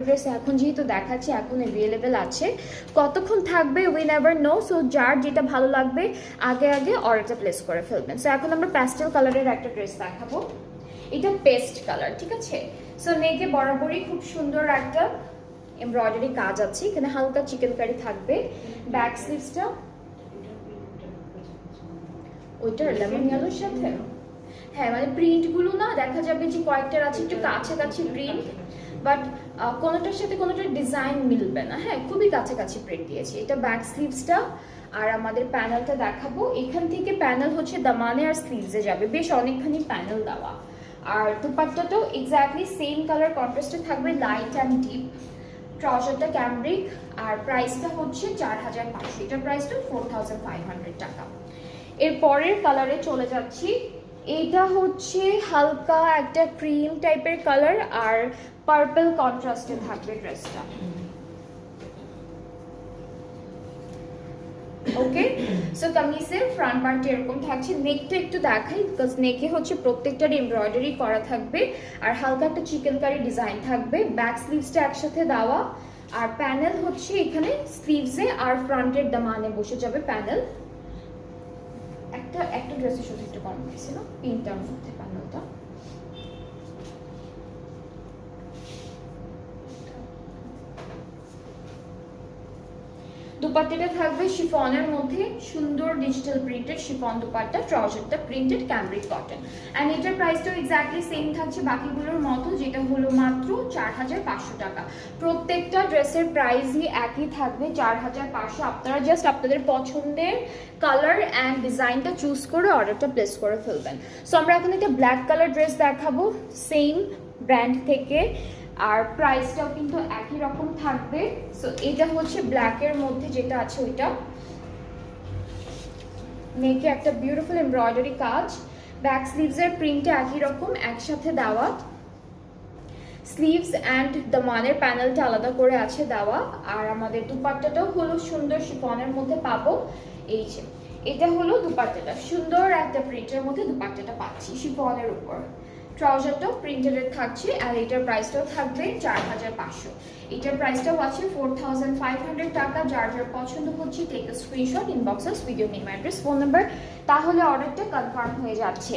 Dress এখন যেহেতু দেখাচ্ছি এখন অ্যাভেলেবেল আছে, কতক্ষণ থাকবে উই নেভার নো। সো যার যেটা ভালো লাগবে আগে আগে অর্ডারটা প্লেস করে ফেলবেন। সো এখন আমরা প্যাস্টেল কালারের একটা ড্রেস দেখাবো, এটা পেস্ট কালার, ঠিক আছে। সো নেকে বরাবরই খুব সুন্দর একটা এমব্রয়ডারি কাজ আছে, এখানে হালকা চিকেন কারি থাকবে। ব্যাক স্লিভসটা ওইটার লেমন ইয়েলোর সাথে, হ্যাঁ মানে প্রিন্টগুলো না দেখা যাবে যে কয়েকটার আছে একটু কাছাকাছি প্রিন্ট, বাট কোনোটার সাথে কোনোটার ডিজাইন মিলবে না। হ্যাঁ খুবই কাছাকাছি প্রিন্ট দিয়েছি। এটা ব্যাক স্লিভসটা, আর আমাদের প্যানেলটা দেখাবো। এখান থেকে প্যানেল হচ্ছে দামানে আর স্লিভসে যাবে, বেশ অনেকখানি প্যানেল দেওয়া। আর দুপাট্টাটাও এক্স্যাক্টলি সেম কালার কন্ট্রাস্টে থাকবে, লাইট অ্যান্ড ডিপ। ট্রাউজারটা ক্যামব্রিক, আর প্রাইসটা হচ্ছে 4500, এটার প্রাইসটা 4500 টাকা। এর পরের কালারে চলে যাচ্ছি, এটা হচ্ছে হালকা একটা ক্রিম টাইপের কালার আর পার্পল কন্ট্রাস্টে থাকবে ড্রেসটা। ওকে, সো কামিজের ফ্রন্ট পার্টে এরকম থাকছে। নেকটা একটু দেখাই, বিকজ নেকে হচ্ছে প্রত্যেকটার এমব্রয়ডারি করা থাকবে আর হালকা একটা চিকেন কারি ডিজাইন থাকবে। ব্যাক স্লিভসটা একসাথে দেওয়া, আর প্যানেল হচ্ছে এখানে স্লিভসে আর ফ্রন্টের দামানে বসে যাবে প্যানেল। একটা ড্রেসের সাথে একটু কম হয়েছিল, পিঙ্কটার মধ্যে প্যানেলটা। দুপাট্টাটা থাকবে শিফনের মধ্যে, সুন্দর ডিজিটাল প্রিন্টেড শিফন দুপাট্টা, ট্রাউজারটা প্রিন্টেড ক্যামব্রিক কটন। অ্যান্ড এটার প্রাইসটাও এক্স্যাক্টলি সেম থাকছে বাকিগুলোর মতো, যেটা হলো মাত্র 4500 টাকা। প্রত্যেকটা ড্রেসের প্রাইসই একই থাকবে 4500। আপনারা জাস্ট আপনাদের পছন্দের কালার অ্যান্ড ডিজাইনটা চুজ করে অর্ডারটা প্লেস করে ফেলবেন। সো আমরা এখন একটা ব্ল্যাক কালার ড্রেস দেখাবো সেম ব্র্যান্ড থেকে, আর প্রাইসটাও কিন্তু একই রকম থাকবে। সো এটা হচ্ছে ব্ল্যাকের মধ্যে যেটা আছে ওইটা, নেকে একটা বিউটিফুল এমব্রয়ডারি কাজ, ব্যাক স্লিভসের প্রিন্টটা একই রকম একসাথে দেওয়া, স্লিভস অ্যান্ড দামানের প্যানেলটা আলাদা করে আছে দেওয়া। আর আমাদের দুপাট্টাটাও হলো সুন্দর শিফনের মধ্যে পাবো। এই যে এটা হলো দুপাট্টাটা, সুন্দর একটা প্রিন্টের মধ্যে দুপাট্টাটা পাচ্ছি শিফনের উপর। ট্রাউজারটাও প্রিন্টেড থাকছে, আর এটার প্রাইসটাও থাকবে 4500। এটার প্রাইসটাও আছে 4500 টাকা। যার যার পছন্দ হচ্ছে টেক আ স্ক্রিনশট, ইনবক্সেস video name address phone number, তাহলে অর্ডারটা কনফার্ম হয়ে যাচ্ছে।